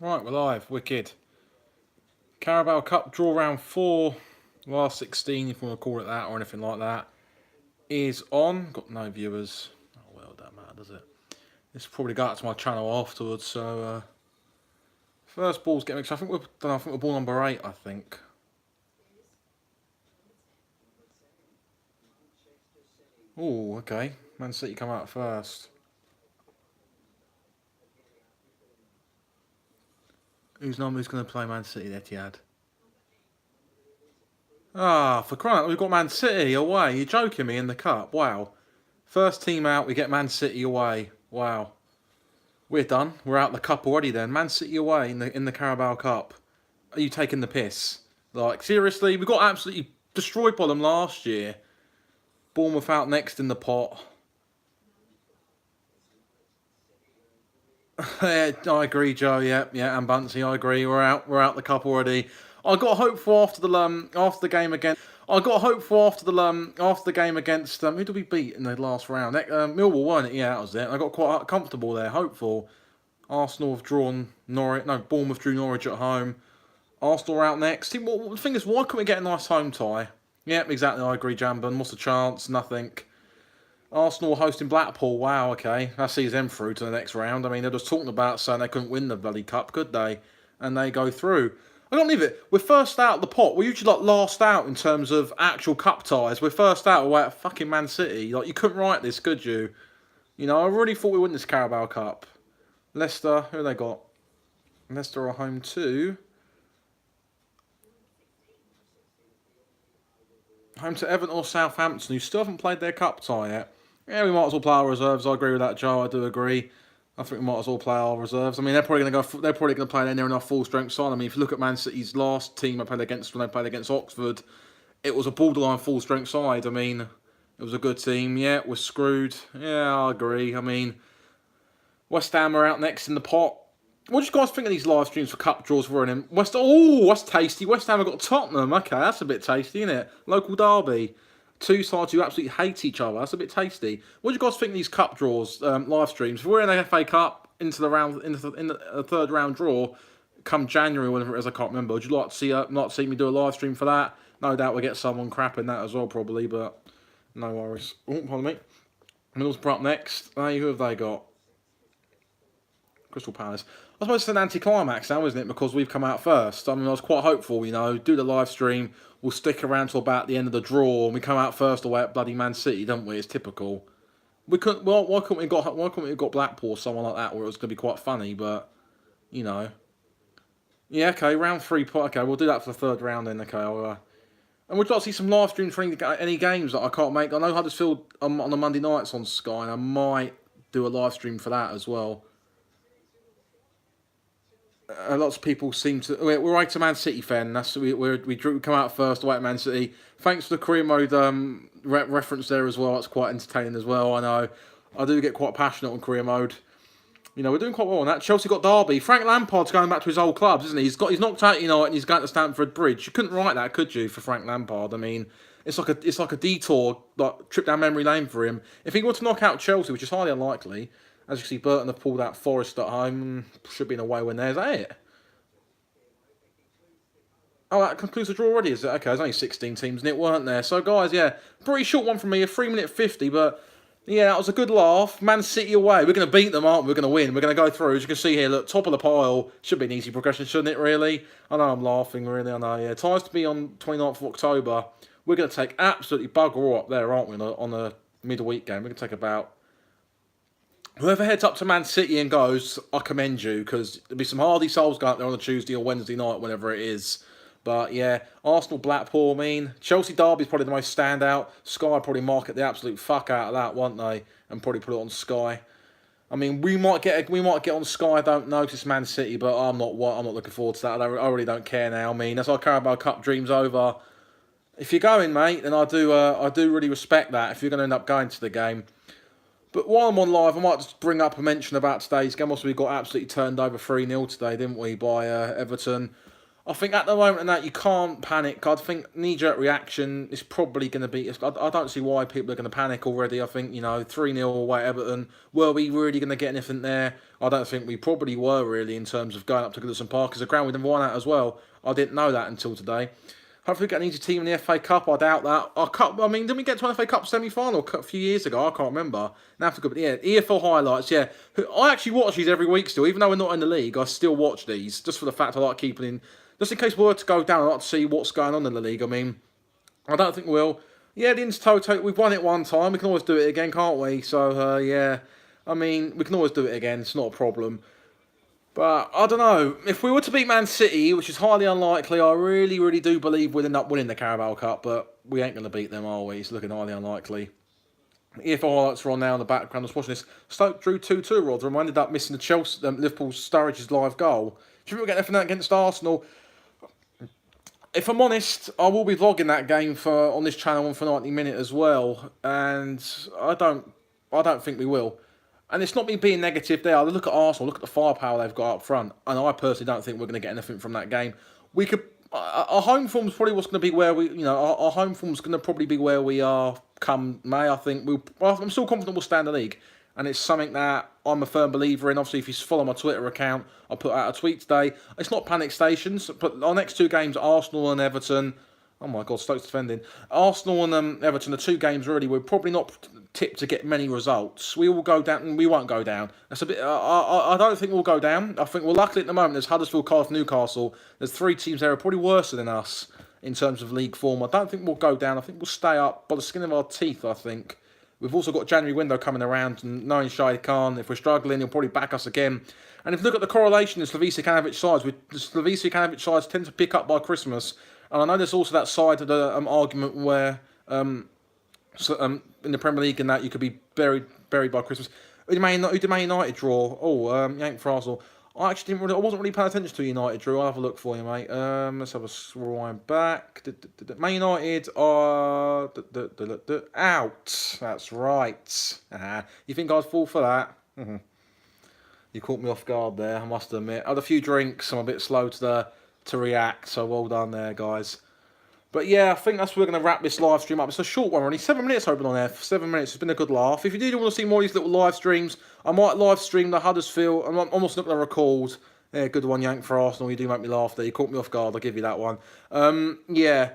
Right, we're live. Wicked. Carabao Cup draw round 4, last 16, if you want to call it that, or anything like that, is on. Got no viewers. Oh, well, don't matter, does it? This will probably go out to my channel afterwards, so. First ball's getting mixed. I think we're ball number 8, I think. Oh, okay. Man City come out first. Who's going to play Man City, Etihad? Ah, for crying out, we've got Man City away. You're joking me in the cup. Wow. First team out, we get Man City away. Wow. We're done. We're out the cup already then. Man City away in the Carabao Cup. Are you taking the piss? Like, seriously? We got absolutely destroyed by them last year. Bournemouth out next in the pot. Yeah, I agree, Joe. Yeah, and Bunsey, I agree. We're out. We're out the cup already. I got hope for after the game against. I got hope for after the game against who did we beat in the last round? Millwall, weren't it? Yeah, that was it. I got quite comfortable there. Hopeful. Arsenal have drawn Norwich. No, Bournemouth drew Norwich at home. Arsenal are out next. The thing is, why couldn't we get a nice home tie? Yep, exactly. I agree, Jambon. What's the chance? Nothing. Arsenal hosting Blackpool. Wow, okay. That sees them through to the next round. I mean, they're just talking about saying they couldn't win the bloody cup, could they? And they go through. I can't believe it. We're first out of the pot. We're usually like last out in terms of actual cup ties. We're first out away at fucking Man City. Like, you couldn't write this, could you? You know, I really thought we would win this Carabao Cup. Leicester, who have they got? Leicester are home to. Home to Everton or Southampton, who still haven't played their cup tie yet. Yeah, we might as well play our reserves. I agree with that, Joe. I do agree. I think we might as well play our reserves. I mean, they're probably going to go. They're probably going to play near enough full strength side. I mean, if you look at Man City's last team I played against when they played against Oxford, it was a borderline full strength side. I mean, it was a good team. Yeah, we're screwed. Yeah, I agree. I mean, West Ham are out next in the pot. What do you guys think of these live streams for cup draws we're in? Oh, that's tasty. West Ham have got Tottenham. Okay, that's a bit tasty, isn't it? Local derby. Two sides who absolutely hate each other. That's a bit tasty. What do you guys think of these cup draws, live streams? If we're in the FA Cup into the round, in the third round draw, come January, whenever it is, I can't remember. Would you like to see not see me do a live stream for that? No doubt we'll get someone crap in that as well, probably, but no worries. Oh, pardon me. Middlesbrough up next. Hey, who have they got? Crystal Palace. I suppose it's an anticlimax now, isn't it? Because we've come out first. I mean, I was quite hopeful, you know, do the live stream. We'll stick around till about the end of the draw, and we come out first away at bloody Man City, don't we? It's typical. We couldn't. Well, why couldn't we have got Blackpool or someone like that, where it was going to be quite funny? But you know, yeah, okay, round 3. Okay, we'll do that for the third round then. Okay, and we'd like to see some live streams for any games that I can't make. I know Huddersfield on the Monday nights on Sky, and I might do a live stream for that as well. Lots of people seem to. We're right to Man City fan. We come out first away at Man City. Thanks for the career mode reference there as well. That's quite entertaining as well. I know. I do get quite passionate on career mode. You know, we're doing quite well on that. Chelsea got Derby. Frank Lampard's going back to his old clubs, isn't he? He's knocked out United and he's going to Stamford Bridge. You couldn't write that, could you, for Frank Lampard? I mean, it's like a detour, like trip down memory lane for him. If he were to knock out Chelsea, which is highly unlikely, as you see, Burton have pulled out Forest at home. Should be in a away win there. Is that it? Oh, that concludes the draw already, is it? Okay, there's only 16 teams in it, weren't there? So, guys, yeah, pretty short one from me, a 3-minute 50, but yeah, that was a good laugh. Man City away. We're going to beat them, aren't we? We're going to win. We're going to go through. As you can see here, look, top of the pile. Should be an easy progression, shouldn't it, really? I know I'm laughing, really. I know, yeah. Ties to be on 29th of October. We're going to take absolutely bugger all up there, aren't we, on the midweek game? We're going to take about. Whoever heads up to Man City and goes, I commend you, because there'll be some hardy souls going up there on a Tuesday or Wednesday night, whenever it is. But yeah, Arsenal, Blackpool, I mean, Chelsea Derby's probably the most standout. Sky probably market the absolute fuck out of that, won't they? And probably put it on Sky. I mean, we might get on Sky. I don't know, 'cause it's Man City, but I'm not looking forward to that. I really don't care now. I mean, that's our Carabao Cup dreams over. If you're going, mate, then I do really respect that. If you're going to end up going to the game. But while I'm on live, I might just bring up a mention about today's game. Also, we got absolutely turned over 3-0 today, didn't we, by Everton. I think at the moment and that you can't panic. I think knee-jerk reaction is probably going to be. I don't see why people are going to panic already. I think 3-0 away Everton. Were we really going to get anything there? I don't think we probably were really in terms of going up to Goodison Park as a ground we never won at as well. I didn't know that until today. Hopefully, get an easy team in the FA Cup. I doubt that. I mean, didn't we get to an FA Cup semi-final a few years ago? I can't remember. Now I have to go. But yeah, EFL highlights. Yeah, I actually watch these every week still, even though we're not in the league. I still watch these just for the fact I like keeping in. Just in case we were to go down, I like to see what's going on in the league. I mean, I don't think we will. Yeah, the Inter-Toto, we've won it one time. We can always do it again, can't we? So yeah, I mean, we can always do it again. It's not a problem. But I don't know. If we were to beat Man City, which is highly unlikely, I really, really do believe we'll end up winning the Carabao Cup. But we ain't going to beat them, are we? It's looking highly unlikely. EFL highlights are on now in the background. I was watching this. Stoke drew 2-2, Rotherham. I ended up missing the Chelsea, Liverpool Sturridge's live goal. Do you think we'll get anything against Arsenal? If I'm honest, I will be vlogging that game on this channel for 90 minutes as well. And I don't think we will. And it's not me being negative there. Look at Arsenal, look at the firepower they've got up front. And I personally don't think we're going to get anything from that game. We could. Our home form's probably what's going to be where we. Our home form's going to probably be where we are come May. I think I'm still confident we'll stay in the league. And it's something that I'm a firm believer in. Obviously, if you follow my Twitter account, I put out a tweet today. It's not panic stations, but our next two games, Arsenal and Everton. Oh my God, Stoke's defending. Arsenal and Everton, the two games really, we're probably not tipped to get many results. We will go down, and we won't go down. That's a bit. I don't think we'll go down. I think, well, luckily at the moment, there's Huddersfield, Cardiff, Newcastle. There's three teams there are probably worse than us in terms of league form. I don't think we'll go down. I think we'll stay up by the skin of our teeth, I think. We've also got January window coming around, and knowing Shahid Khan, if we're struggling, he'll probably back us again. And if you look at the correlation in Slavica Kanovic sides, the Slavica Kanovic sides tend to pick up by Christmas. And I know there's also that side of the argument where in the Premier League and that you could be buried by Christmas. Who did Man United draw? Oh, Yank for Arsenal. I wasn't really paying attention to United drew. I'll have a look for you, mate. Let's have a rewind back. Man United are out. That's right. You think I'd fall for that? You caught me off guard there, I must admit. I had a few drinks. I'm a bit slow to react, so well done there, guys. But yeah, I think that's where we're going to wrap this live stream up. It's a short one, only 7 minutes open on there. 7 minutes, it's been a good laugh. If you do want to see more of these little live streams, I might live stream the Huddersfield. I'm almost not going to record. Yeah, good one, Yank for Arsenal. You do make me laugh there. You caught me off guard, I'll give you that one. Yeah.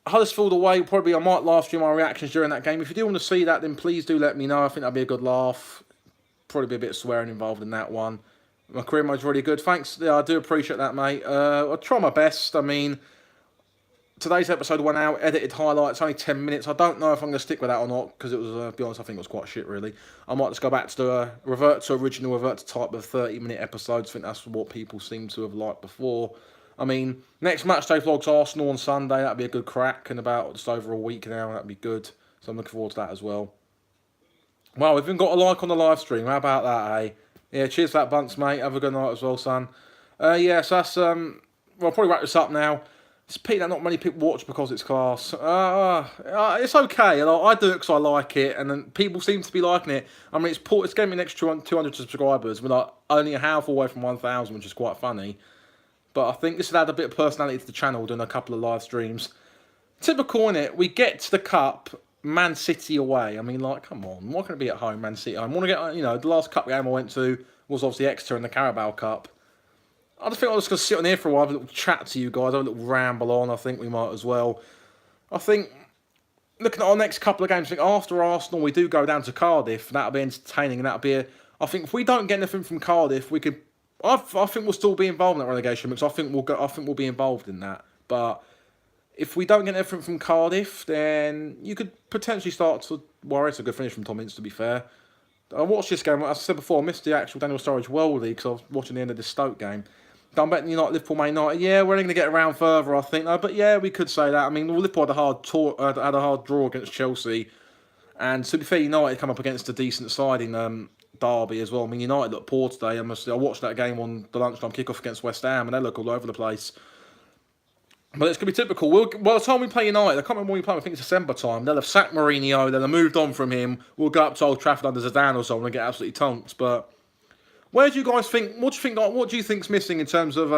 Huddersfield away, probably I might live stream my reactions during that game. If you do want to see that, then please do let me know. I think that'd be a good laugh. Probably be a bit of swearing involved in that one. My career mode's really good. Thanks. Yeah, I do appreciate that, mate. I'll try my best. I mean, today's episode went out, edited highlights, only 10 minutes. I don't know if I'm going to stick with that or not, because it was, to be honest, I think it was quite shit, really. I might just go back to revert to type of 30-minute episodes. I think that's what people seem to have liked before. I mean, next match day vlogs Arsenal on Sunday. That'd be a good crack in about just over a week now. That'd be good. So I'm looking forward to that as well. Well, we've even got a like on the live stream. How about that, eh? Yeah, cheers for that, Bunce, mate. Have a good night as well, son. Yeah, so that's... well, I'll probably wrap this up now. It's a pity that not many people watch because it's class. It's okay. I do it because I like it, and then people seem to be liking it. I mean, it's getting me an extra 200 subscribers. We're like only a handful away from 1,000, which is quite funny. But I think this would add a bit of personality to the channel, doing a couple of live streams. Typical, innit? We get to the cup, Man City away. I mean, like, come on. Why can't it be at home, Man City? I want to get, the last cup game I went to was obviously Exeter in the Carabao Cup. I just think I'm just going to sit on here for a while, have a little chat to you guys, have a little ramble on. I think we might as well. I think, looking at our next couple of games, I think after Arsenal, we do go down to Cardiff. That'll be entertaining, and that'll be I think if we don't get anything from Cardiff, we could... I think we'll still be involved in that relegation because I think we'll be involved in that. But if we don't get anything from Cardiff, then you could potentially start to worry. It's a good finish from Tom Ince, to be fair. I watched this game, as I said before, I missed the actual Daniel Sturridge World League because I was watching the end of the Stoke game. I'm betting United, Liverpool, Man United. Yeah, we're only going to get around further, I think. No, but yeah, we could say that. I mean, Liverpool had a hard draw against Chelsea, and to be fair, United come up against a decent side in Derby as well. I mean, United look poor today. I watched that game on the lunchtime kickoff against West Ham, and they look all over the place. But it's going to be typical. By the time we play United, I can't remember when we play. I think it's December time. They'll have sacked Mourinho. They'll have moved on from him. We'll go up to Old Trafford under Zidane or something and get absolutely tonked. But where do you guys think? What do you think? What do you think's missing in terms of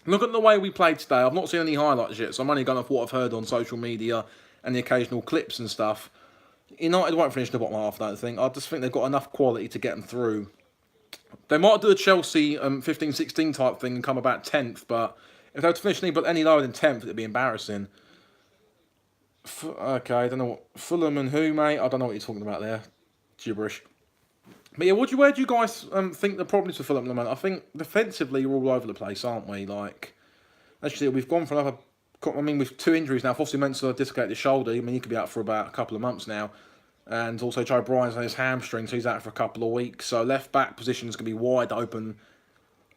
Look at the way we played today. I've not seen any highlights yet, so I'm only going off what I've heard on social media and the occasional clips and stuff. United won't finish the bottom half, I don't think. I just think they've got enough quality to get them through. They might do a Chelsea 15-16 type thing and come about 10th, but if they were to finish any lower than 10th, it'd be embarrassing. Okay, I don't know what... Fulham and who, mate? I don't know what you're talking about there. Gibberish. But yeah, where do you guys think the problems for Fulham at the moment? I think defensively we're all over the place, aren't we? Like, actually, we've gone for another... I mean, with 2 injuries now. Obviously, Mensah dislocated his shoulder. I mean, he could be out for about a couple of months now. And also, Joe Bryan's on his hamstring, so he's out for a couple of weeks. So, left-back position's going to be wide open.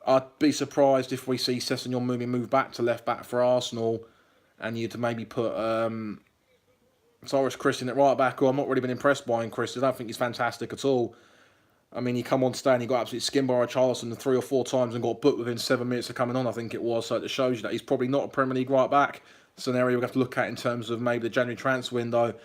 I'd be surprised if we see Sessegnon move back to left-back for Arsenal. And you'd maybe put Cyrus Christian at right-back, who I'm not really been impressed by in Christian. I don't think he's fantastic at all. I mean, he come on today and he got absolutely skinned by Richarlison 3 or 4 times and got booked within 7 minutes of coming on, I think it was. So it shows you that he's probably not a Premier League right-back. Scenario we have to look at in terms of maybe the January transfer window.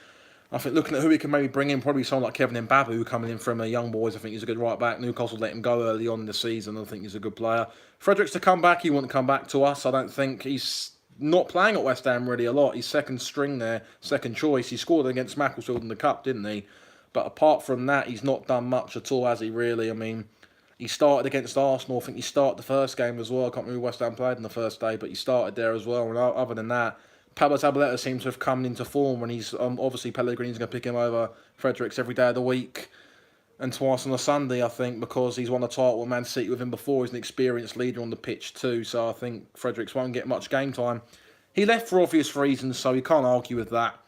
I think looking at who we can maybe bring in, probably someone like Kevin Mbabu coming in from Young Boys. I think he's a good right-back. Newcastle let him go early on in the season. I think he's a good player. Fredericks to come back, he wouldn't come back to us. I don't think he's not playing at West Ham really a lot. He's second string there, second choice. He scored against Macclesfield in the Cup, didn't he? But apart from that, he's not done much at all, has he, really? I mean, he started against Arsenal. I think he started the first game as well. I can't remember who West Ham played on the first day, but he started there as well. And other than that, Pablo Zabaleta seems to have come into form when he's... obviously, Pellegrini's going to pick him over Fredericks every day of the week and twice on a Sunday, I think, because he's won the title with Man City with him before. He's an experienced leader on the pitch too, so I think Fredericks won't get much game time. He left for obvious reasons, so you can't argue with that.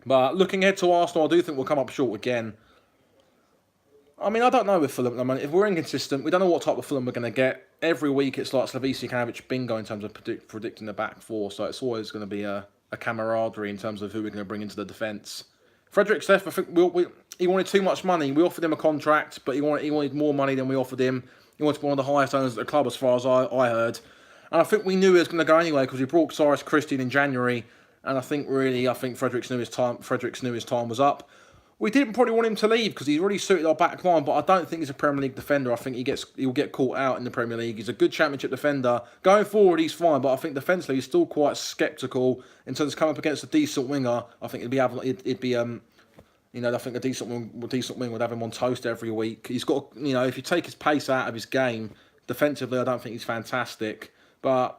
But looking ahead to Arsenal, I do think we'll come up short again. I mean, I don't know with Fulham at the moment. If we're inconsistent, we don't know what type of Fulham we're going to get. Every week it's like Slavisa Kanovic bingo in terms of predicting the back four, so it's always going to be a camaraderie in terms of who we're going to bring into the defence. Fredericks left, I think he wanted too much money. We offered him a contract, but he wanted more money than we offered him. He wanted one of the highest owners at the club, as far as I heard. And I think we knew he was going to go anyway because we brought Cyrus Christian in January. And I think Fredericks knew his time was up. We didn't probably want him to leave because he's really suited our back line, but I don't think he's a Premier League defender. I think he'll get caught out in the Premier League. He's a good Championship defender. Going forward, he's fine, but I think defensively he's still quite sceptical in terms of coming up against a decent winger. I think I think a decent winger would have him on toast every week. He's got, if you take his pace out of his game, defensively, I don't think he's fantastic, but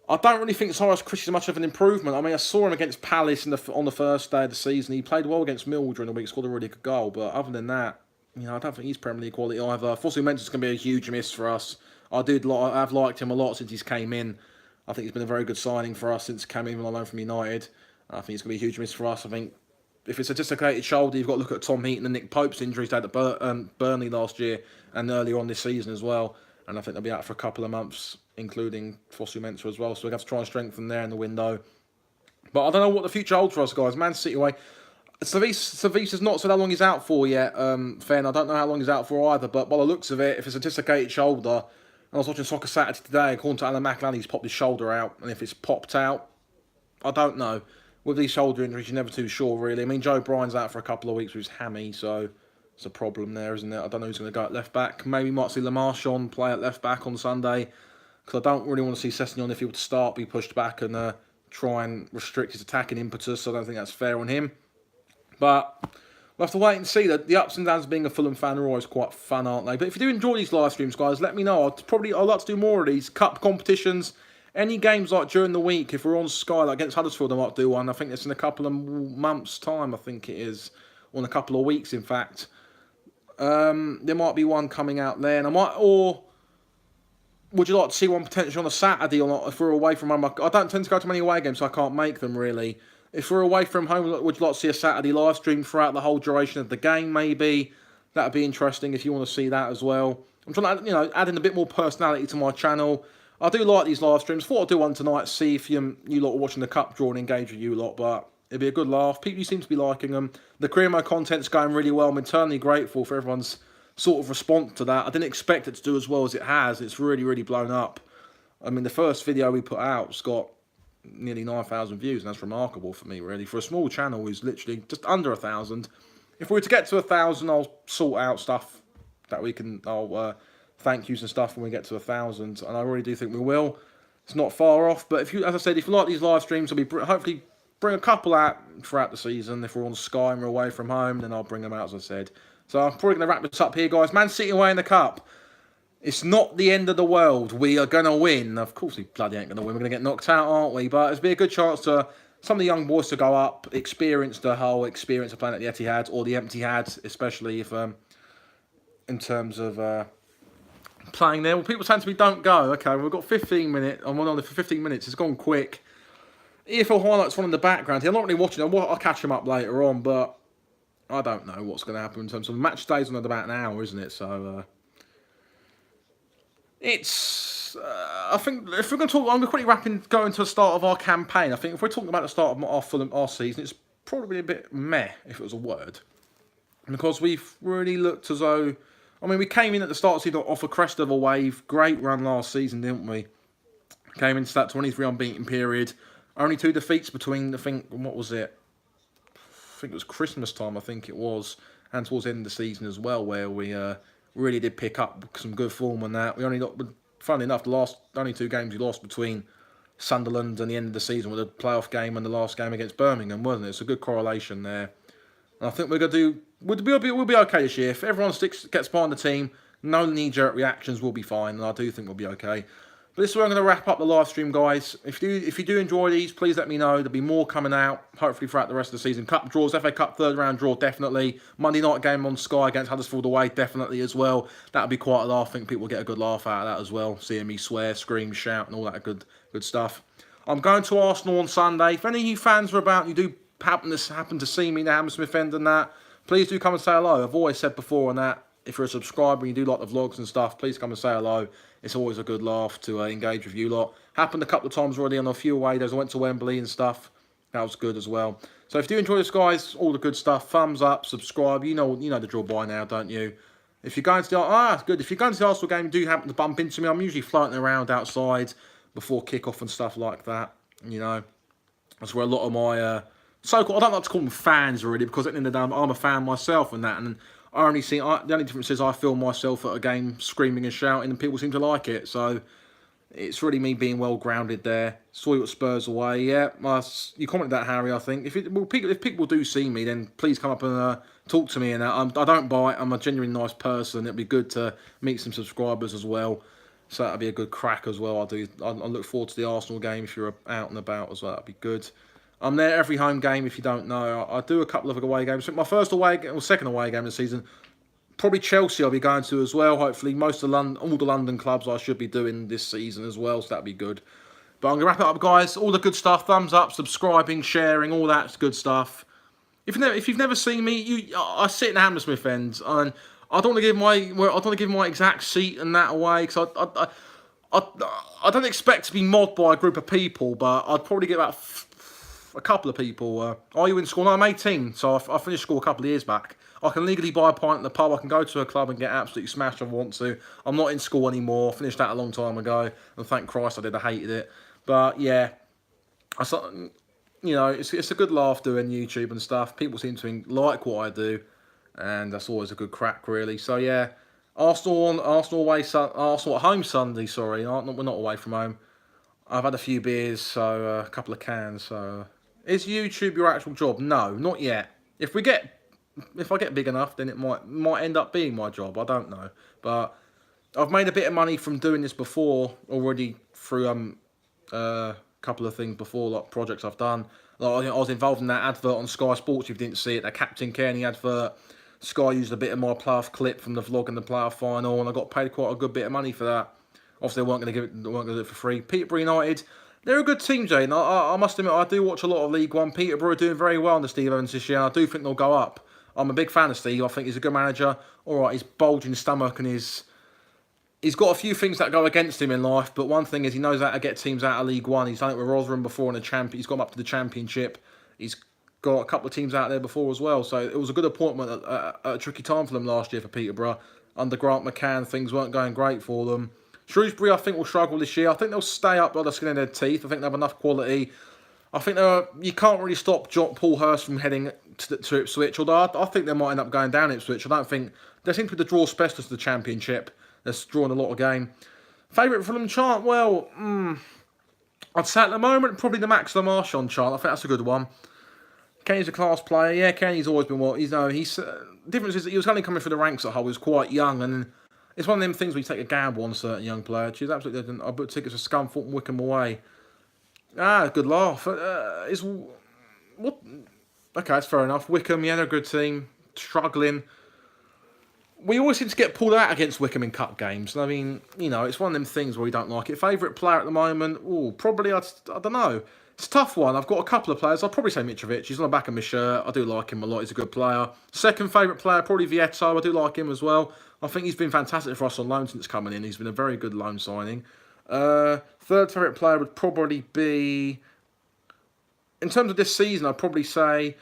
I don't really think Cyrus Christian is much of an improvement. I mean, I saw him against Palace on the first day of the season. He played well against Millwall during the week, scored a really good goal. But other than that, I don't think he's Premier League quality either. Fossey Mensah's going to be a huge miss for us. I've liked him a lot since he's came in. I think he's been a very good signing for us since he came in on loan from United. I think he's going to be a huge miss for us. I think if it's a dislocated shoulder, you've got to look at Tom Heaton and Nick Pope's injuries they had at Burnley last year and earlier on this season as well. And I think they'll be out for a couple of months, including Fossey Mensah as well. So we have to try and strengthen there in the window. But I don't know what the future holds for us, guys. Man City away. Savice's not said how long he's out for yet, Fen. I don't know how long he's out for either. But by the looks of it, if it's a dislocated shoulder, and I was watching Soccer Saturday today, according to Alan McLaren, he's popped his shoulder out. And if it's popped out, I don't know. With these shoulder injuries, you're never too sure, really. I mean, Joe Bryan's out for a couple of weeks with his hammy, so it's a problem there, isn't it? I don't know who's going to go at left back. Maybe might see Lamarchon play at left back on Sunday, because I don't really want to see Sessegnon, if he were to start, be pushed back and try and restrict his attacking impetus. So I don't think that's fair on him. But we'll have to wait and see. The ups and downs of being a Fulham fan are always quite fun, aren't they? But if you do enjoy these live streams, guys, let me know. I'd like to do more of these cup competitions. Any games like during the week, if we're on Sky, like against Huddersfield, I might do one. I think it's in a couple of months' time, I think it is. Or in a couple of weeks, in fact. There might be one coming out then. Or would you like to see one potentially on a Saturday or not? If we're away from home, I don't tend to go to many away games, so I can't make them really. If we're away from home, would you like to see a Saturday live stream throughout the whole duration of the game? Maybe that'd be interesting if you want to see that as well. I'm trying to, add in a bit more personality to my channel. I do like these live streams. Thought I'd do one tonight. See if you lot are watching the cup draw and engage with you lot, but it'd be a good laugh. People seem to be liking them. The Cremo content's going really well. I'm eternally grateful for everyone's sort of response to that. I didn't expect it to do as well as it has. It's really, really blown up. I mean, the first video we put out's got nearly 9,000 views, and that's remarkable for me, really. For a small channel who's literally just under 1,000. If we were to get to 1,000, I'll sort out stuff that we can... I'll thank yous and stuff when we get to 1,000, and I really do think we will. It's not far off, but if you, as I said, if you like these live streams, I'll be hopefully bring a couple out throughout the season. If we're on Sky and we're away from home, then I'll bring them out, as I said. So I'm probably going to wrap this up here, guys. Man City away in the Cup. It's not the end of the world. We are going to win. Of course we bloody ain't going to win. We're going to get knocked out, aren't we? But it's be a good chance to some of the young boys to go up, experience the whole experience of playing at the Etihad or the Etihad, especially if in terms of playing there. Well, people saying to me, don't go. Okay, we've got 15 minutes. I'm on for 15 minutes. It's gone quick. EFL highlights on in the background here. I'm not really watching them. I'll catch them up later on, but I don't know what's going to happen in terms of match days on about an hour, isn't it? So it's. I think if we're going to talk, I'm going to quickly go into the start of our campaign. I think if we're talking about the start of our season, it's probably a bit meh if it was a word, because we've really looked as though. I mean, we came in at the start of the season off a crest of a wave. Great run last season, didn't we? Came into that 23 unbeaten period. Only 2 defeats between, I think, what was it? I think it was Christmas time, I think it was. And towards the end of the season as well, where we really did pick up some good form on that. We only got, funnily enough, the last only 2 games we lost between Sunderland and the end of the season were the playoff game and the last game against Birmingham, wasn't it? It's a good correlation there. And I think we're going to do... We'll be okay this year. If everyone gets behind the team, no knee-jerk reactions, we'll be fine. And I do think we'll be okay. But this is where I'm going to wrap up the live stream, guys. If you do enjoy these, please let me know. There'll be more coming out, hopefully throughout the rest of the season. Cup draws, FA Cup third round draw, definitely. Monday night game on Sky against Huddersfield away, definitely as well. That'll be quite a laugh. I think people will get a good laugh out of that as well. Seeing me swear, scream, shout, and all that good stuff. I'm going to Arsenal on Sunday. If any of you fans are about, and you do happen to see me in the Hammersmith end and that, please do come and say hello. I've always said before on that, if you're a subscriber and you do like the vlogs and stuff, please come and say hello. It's always a good laugh to engage with you lot. Happened a couple of times already on a few away days. I went to Wembley and stuff. That was good as well. So if you do enjoy this, guys, all the good stuff, thumbs up, subscribe. You know the drill by now, don't you? If you're going to the good. If you're going to the Arsenal game, you do happen to bump into me. I'm usually floating around outside before kick-off and stuff like that. You know, that's where a lot of my so-called, I don't like to call them fans really, because at the end of the day, I'm a fan myself and that, and I only see, the only difference is I film myself at a game screaming and shouting, and people seem to like it. So it's really me being well grounded there. Saw you at Spurs away, yeah. You commented that, Harry. I think if people do see me, then please come up and talk to me. And I don't bite. I'm a genuinely nice person. It'd be good to meet some subscribers as well. So that'd be a good crack as well. I look forward to the Arsenal game if you're out and about as well. That'd be good. I'm there every home game, if you don't know. I do a couple of away games. My first away game, or second away game of the season, probably Chelsea I'll be going to as well. Hopefully, all the London clubs I should be doing this season as well, so that'd be good. But I'm going to wrap it up, guys. All the good stuff, thumbs up, subscribing, sharing, all that good stuff. If you've never seen me, I sit in the Hammersmith end, and I don't want to give my exact seat and that away, because I don't expect to be mobbed by a group of people, but I'd probably get about a couple of people. Are you in school? No, I'm 18, so I finished school a couple of years back. I can legally buy a pint at the pub. I can go to a club and get absolutely smashed if I want to. I'm not in school anymore. I finished that a long time ago, and thank Christ I did. I hated it. But yeah, it's a good laugh doing YouTube and stuff. People seem to like what I do, and that's always a good crack, really. So yeah, Arsenal at home Sunday. Sorry, we're not away from home. I've had a few beers, so a couple of cans. So is YouTube your actual job? No, not yet. If I get big enough, then it might end up being my job. I don't know, but I've made a bit of money from doing this before already through a couple of things before, like projects I've done. Like, I was involved in that advert on Sky Sports. If you didn't see it, that Captain Kearney advert. Sky used a bit of my playoff clip from the vlog in the playoff final, and I got paid quite a good bit of money for that. Obviously, they weren't going to do it for free. Peterborough United, they're a good team, Jane. I must admit, I do watch a lot of League One. Peterborough are doing very well under Steve Evans this year. I do think they'll go up. I'm a big fan of Steve. I think he's a good manager. All right, his bulging stomach and he's got a few things that go against him in life. But one thing is he knows how to get teams out of League One. He's done it with Rotherham before in the champion. He's got them up to the Championship. He's got a couple of teams out there before as well. So it was a good appointment at a tricky time for them last year for Peterborough. Under Grant McCann, things weren't going great for them. Shrewsbury, I think, will struggle this year. I think they'll stay up by the skin of their teeth. I think they have enough quality. I think you can't really stop Paul Hurst from heading to Ipswich, although I think they might end up going down Ipswich. I don't think... They seem to be the draw specialists of the Championship. That's drawing a lot of game. Favourite Fulham chant? Well, I'd say at the moment probably the Max Lamarchand chant. I think that's a good one. Kenny's a class player. Yeah, Kenny's always been what he's. Difference is that he was only coming through the ranks at Hull. He was quite young, and it's one of them things where you take a gamble on a certain young player. She's absolutely didn't. I booked tickets for Scunthorpe and Wickham away. Good laugh. It's what? Okay, that's fair enough. Wickham, yeah, they're a good team. Struggling. We always seem to get pulled out against Wickham in cup games. I mean, it's one of them things where we don't like it. Favourite player at the moment? Probably, I don't know. It's a tough one. I've got a couple of players. I'll probably say Mitrovic. He's on the back of my shirt. I do like him a lot. He's a good player. Second favourite player, probably Vieto. I do like him as well. I think he's been fantastic for us on loan since coming in. He's been a very good loan signing. Third favourite player would probably be... In terms of this season, I'd probably say...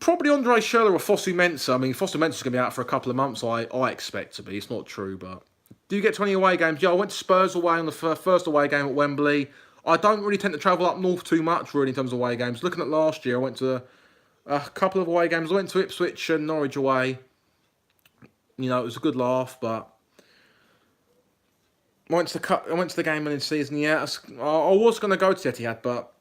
Probably Andre Schürrle or Fosu Mensah. I mean, Fosu Mensah's going to be out for a couple of months, I expect to be. It's not true, but... Do you get 20 away games? Yeah, I went to Spurs away on the first away game at Wembley. I don't really tend to travel up north too much, really, in terms of away games. Looking at last year, I went to a couple of away games. I went to Ipswich and Norwich away. It was a good laugh, but... I went to the game in the season, yeah. I was going to go to Etihad, but...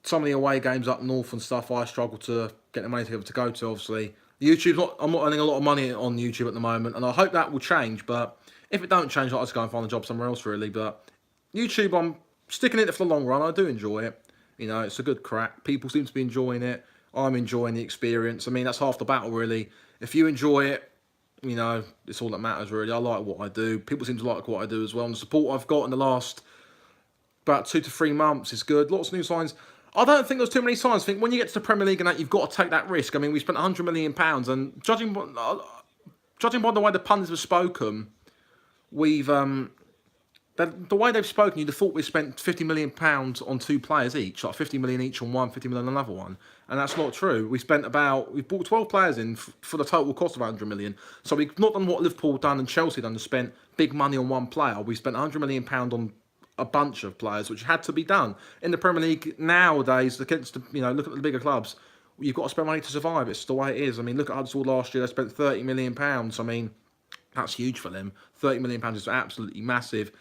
Some of the away games up north and stuff, I struggle to get the money together to go to, obviously. I'm not earning a lot of money on YouTube at the moment, and I hope that will change, but if it don't change, I'll just go and find a job somewhere else, really. But YouTube, I'm sticking in it for the long run. I do enjoy it. It's a good crack. People seem to be enjoying it. I'm enjoying the experience. I mean, that's half the battle, really. If you enjoy it, it's all that matters, really. I like what I do. People seem to like what I do as well, and the support I've got in the last about 2 to 3 months is good. Lots of new signs. I don't think there's too many signs. I think when you get to the Premier League and that, you've got to take that risk. I mean, we spent £100 million, and judging by the way the pundits have spoken, we've the way they've spoken, you'd have thought we spent £50 million on 2 players each, like 50 million each on one, 50 million on another one, and that's not true. We've bought 12 players in for the total cost of 100 million. So we've not done what Liverpool done and Chelsea done and spent big money on one player. We spent £100 million on a bunch of players, which had to be done in the Premier League nowadays. Against look at the bigger clubs, you've got to spend money to survive. It's the way it is. I mean, look at Huddersfield last year; they spent £30 million. I mean, that's huge for them. £30 million is absolutely massive.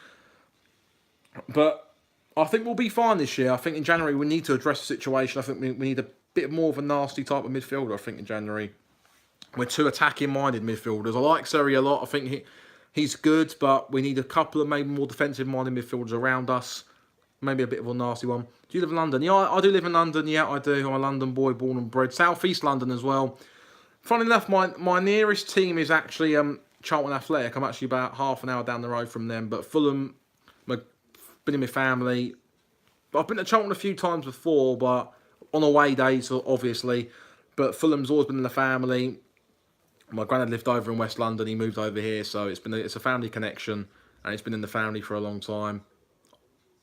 But I think we'll be fine this year. I think in January we need to address the situation. I think we need a bit more of a nasty type of midfielder. I think in January we're 2 attacking-minded midfielders. I like Seri a lot. I think he's good, but we need a couple of maybe more defensive-minded midfielders around us. Maybe a bit of a nasty one. Do you live in London? Yeah, I do live in London. Yeah, I do. I'm a London boy, born and bred. South East London as well. Funnily enough, my nearest team is actually Charlton Athletic. I'm actually about half an hour down the road from them. But Fulham, been in my family. I've been to Charlton a few times before, but on away days, obviously. But Fulham's always been in the family. My granddad lived over in West London. He moved over here, so it's a family connection, and it's been in the family for a long time.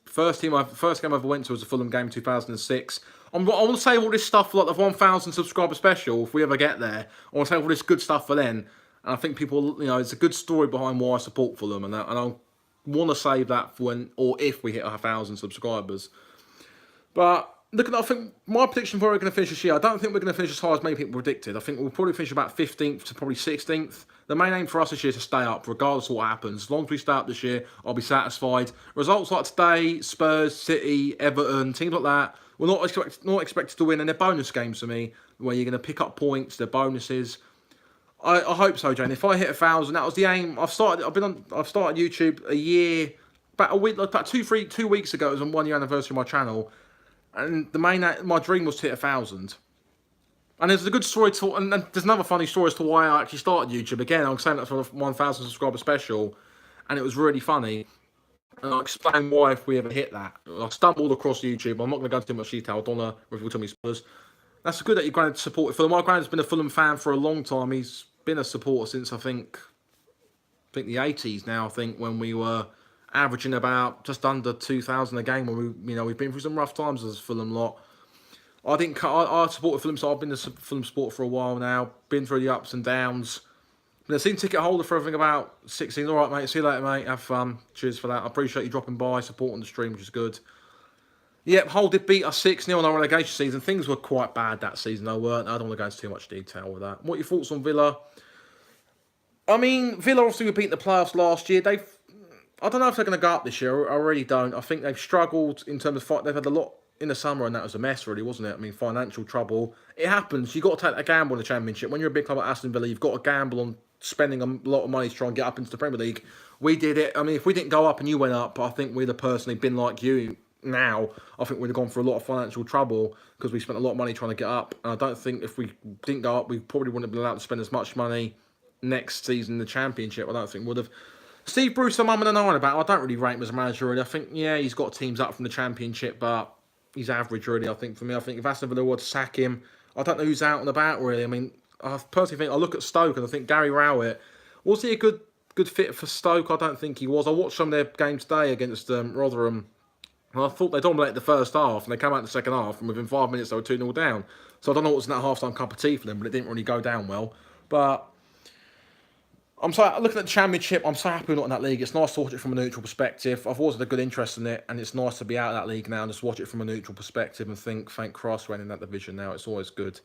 First game I ever went to was the Fulham game in 2006. I want to say all this stuff for like the 1,000 subscriber special, if we ever get there. I want to say all this good stuff for then. And I think people, it's a good story behind why I support Fulham, and I want to save that for when, or if we hit 1,000 subscribers. But I think my prediction for where we're going to finish this year, I don't think we're going to finish as high as many people predicted. I think we'll probably finish about 15th to probably 16th. The main aim for us this year is to stay up, regardless of what happens. As long as we stay up this year, I'll be satisfied. Results like today, Spurs, City, Everton, teams like that, we're not expected to win, and they're bonus games for me, where you're going to pick up points, they're bonuses. I hope so, Jane. If I hit 1,000, that was the aim. I've started YouTube a year, about a week, about 2 weeks ago. It was on 1 year anniversary of my channel. And my dream was to hit 1,000. And there's a good story and there's another funny story as to why I actually started YouTube. Again, I'm saying that for a 1,000 subscriber special, and it was really funny. And I'll explain why if we ever hit that. I stumbled across YouTube. I'm not going to go into too much detail. I don't want to reveal too many spoilers. That's good that your granddad supported Fulham. My granddad's been a Fulham fan for a long time. He's been a supporter since I think the 80s now. I think when we were averaging about just under 2,000 a game. When we've been through some rough times as a Fulham lot. I supported Fulham, so I've been a Fulham supporter for a while now. Been through the ups and downs. Been a season ticket holder for I think about 16. All right, mate. See you later, mate. Have fun. Cheers for that. I appreciate you dropping by, supporting the stream, which is good. Yep, Hull did beat us 6-0 in our relegation season. Things were quite bad that season, though, weren't they? I don't want to go into too much detail with that. What are your thoughts on Villa? I mean, Villa obviously were beating the playoffs last year. I don't know if they're going to go up this year. I really don't. I think they've struggled in terms of fight. They've had a lot in the summer, and that was a mess, really, wasn't it? I mean, financial trouble. It happens. You've got to take a gamble in the Championship. When you're a big club like Aston Villa, you've got to gamble on spending a lot of money to try and get up into the Premier League. We did it. I mean, if we didn't go up and you went up, I think we'd have personally been like you now. I think we'd have gone for a lot of financial trouble because we spent a lot of money trying to get up. And I don't think if we didn't go up, we probably wouldn't have been allowed to spend as much money next season in the Championship. I don't think would have. Steve Bruce, I'm umming and ahhing about. I don't really rate him as a manager, really. I think, yeah, he's got teams up from the Championship, but he's average, really, I think, for me. I think if Aston Villa were to sack him, I don't know who's out and about, really. I mean, I personally think, I look at Stoke and I think Gary Rowett, was he a good fit for Stoke? I don't think he was. I watched some of their games today against Rotherham, and I thought they dominated the first half, and they came out in the second half, and within 5 minutes they were 2-0 down. So I don't know what was in that half-time cup of tea for them, but it didn't really go down well. But I'm so looking at the Championship. I'm so happy we're not in that league. It's nice to watch it from a neutral perspective. I've always had a good interest in it, and it's nice to be out of that league now and just watch it from a neutral perspective and think, thank Christ we're in that division now. It's always good.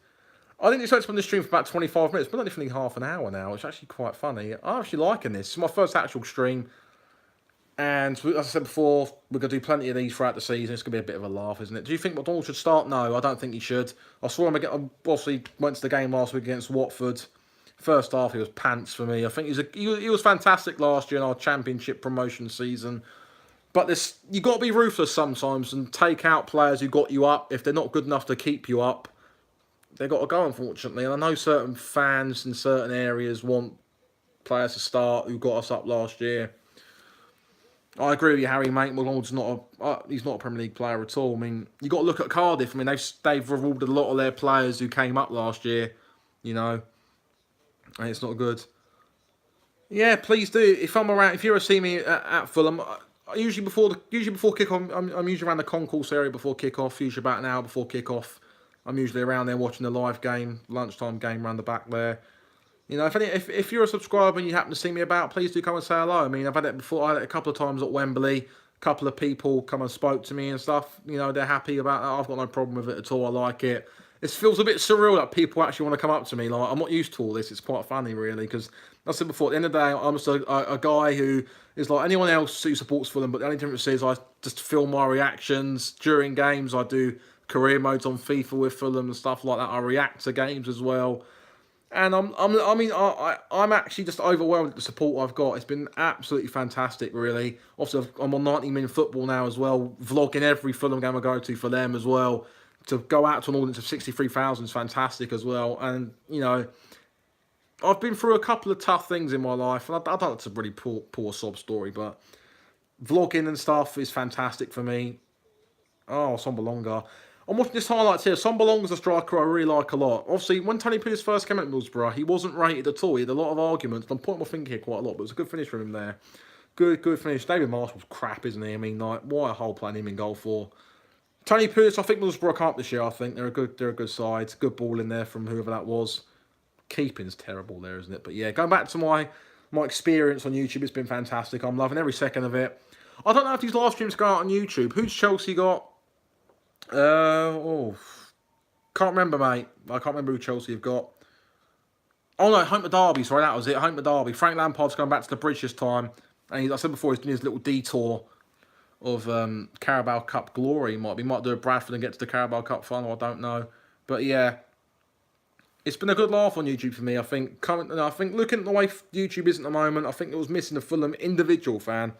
I didn't expect to be on the stream for about 25 minutes, but only for half an hour now. It's actually quite funny. I'm actually liking this. It's my first actual stream, and as I said before, we're going to do plenty of these throughout the season. It's going to be a bit of a laugh, isn't it? Do you think McDonald should start? No, I don't think he should. I saw him again. Obviously, went to the game last week against Watford. First half, he was pants for me. I think he was fantastic last year in our Championship promotion season. But you got to be ruthless sometimes and take out players who got you up. If they're not good enough to keep you up, they've got to go, unfortunately. And I know certain fans in certain areas want players to start who got us up last year. I agree with you, Harry, mate. McDonald's he's not a Premier League player at all. I mean, you got to look at Cardiff. I mean, they've rewarded a lot of their players who came up last year, you know. And it's not good. Yeah, please do. If I'm around, if you ever see me at Fulham, usually before kick-off, I'm usually around the concourse area before kick-off. Usually about an hour before kick-off. I'm usually around there watching the live game, lunchtime game around the back there. You know, if you're a subscriber and you happen to see me about, please do come and say hello. I mean, I've had it before. I had it a couple of times at Wembley. A couple of people come and spoke to me and stuff. You know, they're happy about that. I've got no problem with it at all. I like it. It feels a bit surreal that people actually want to come up to me. Like, I'm not used to all this. It's quite funny, really, because I said before, at the end of the day, I'm just a guy who is like anyone else who supports Fulham, but the only difference is I just film my reactions during games. I do career modes on FIFA with Fulham and stuff like that. I react to games as well. And I'm actually just overwhelmed at the support I've got. It's been absolutely fantastic, really. Obviously, I'm on 90-minute football now as well, vlogging every Fulham game I go to for them as well. To go out to an audience of 63,000 is fantastic as well. And, you know, I've been through a couple of tough things in my life. And I don't know, it's a really poor sob story, but vlogging and stuff is fantastic for me. Oh, Sombalonga. I'm watching this highlights here. Sombalonga's a striker I really like a lot. Obviously, when Tony Pulis first came at Middlesbrough, he wasn't rated at all. He had a lot of arguments. I'm pointing my finger here quite a lot, but it was a good finish from him there. Good finish. David Marshall's crap, isn't he? I mean, like, why a whole playing him in goal for? Tony Pulis, I think Middlesbrough come up this year. I think they're a good side. Good ball in there from whoever that was. Keeping's terrible there, isn't it? But yeah, going back to my experience on YouTube, it's been fantastic. I'm loving every second of it. I don't know if these live streams go out on YouTube. Who's Chelsea got? Can't remember, mate. I can't remember who Chelsea have got. Oh no, home to Derby. Sorry, that was it. Home to Derby. Frank Lampard's going back to the bridge this time, and I said before he's doing his little detour of Carabao Cup glory. Might do a Bradford and get to the Carabao Cup final. I don't know, but yeah, it's been a good laugh on YouTube for me. I think looking at the way YouTube is at the moment, I think it was missing a Fulham individual fan.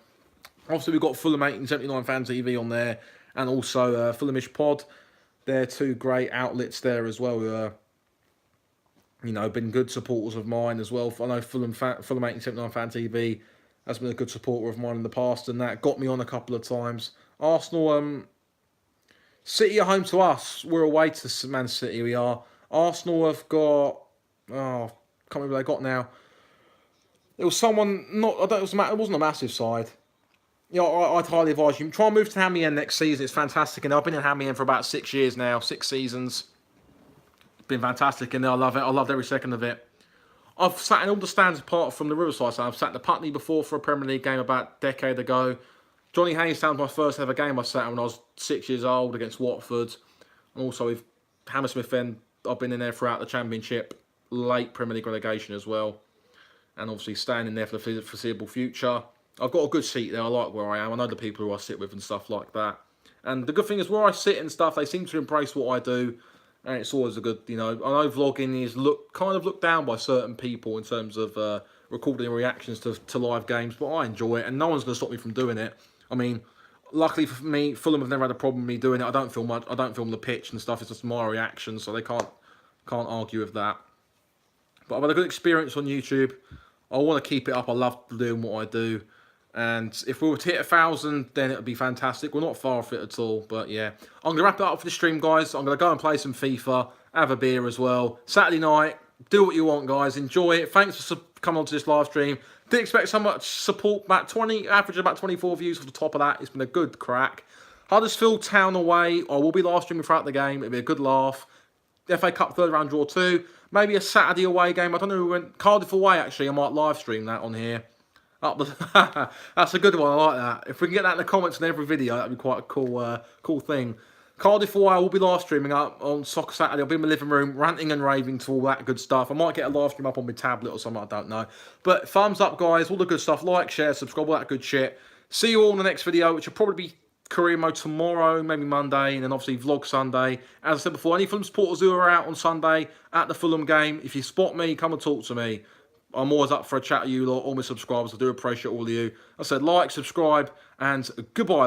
Obviously, we've got Fulham 1879 Fan TV on there, and also Fulhamish Pod. They're two great outlets there as well. Who you know, been good supporters of mine as well. I know Fulham 1879 Fan TV has been a good supporter of mine in the past, and that got me on a couple of times. Arsenal, City are home to us. We're away to Man City. We are. Arsenal have got. Oh, can't remember who they got now. It was someone not. I don't. It wasn't a massive side. Yeah, I'd highly advise you try and move to Hammy End next season. It's fantastic, and I've been in Hammy End for about 6 years now, 6 seasons. It's been fantastic, and I love it. I loved every second of it. I've sat in all the stands apart from the Riverside stand. I've sat in the Putney before for a Premier League game about a decade ago. Johnny Hayes Stand was my first ever game I sat in when I was 6 years old against Watford. And also with Hammersmith End, I've been in there throughout the Championship, late Premier League relegation as well. and obviously staying in there for the foreseeable future. I've got a good seat there. I like where I am. I know the people who I sit with and stuff like that. And the good thing is where I sit and stuff, they seem to embrace what I do. And it's always a good, I know vlogging is kind of looked down by certain people in terms of recording reactions to live games, but I enjoy it, and no one's going to stop me from doing it. I mean, luckily for me, Fulham have never had a problem with me doing it. I don't film much. I don't film the pitch and stuff. It's just my reactions, so they can't argue with that. But I've had a good experience on YouTube. I want to keep it up. I love doing what I do. And if we were to hit 1,000, then it would be fantastic. We're not far off it at all. But yeah, I'm going to wrap it up for the stream, guys. I'm going to go and play some FIFA, have a beer as well. Saturday night, do what you want, guys. Enjoy it. Thanks for coming on to this live stream. Didn't expect so much support. Average about 24 views off the top of that. It's been a good crack. Huddersfield Town away. I will be live streaming throughout the game. It'll be a good laugh. FA Cup third round draw 2. Maybe a Saturday away game. I don't know who went. Cardiff away, actually. I might live stream that on here. That's a good one. I like that. If we can get that in the comments in every video, that'd be quite a cool thing. Cardiff away, I will be live streaming up on Soccer Saturday. I'll be in my living room, ranting and raving to all that good stuff. I might get a live stream up on my tablet or something, I don't know. But thumbs up, guys, all the good stuff. Like, share, subscribe, all that good shit. See you all in the next video, which will probably be career mode tomorrow, maybe Monday, and then obviously vlog Sunday. As I said before, any Fulham supporters who are out on Sunday at the Fulham game, if you spot me, come and talk to me. I'm always up for a chat with you lot, all my subscribers. I do appreciate all of you. I said like, subscribe, and goodbye.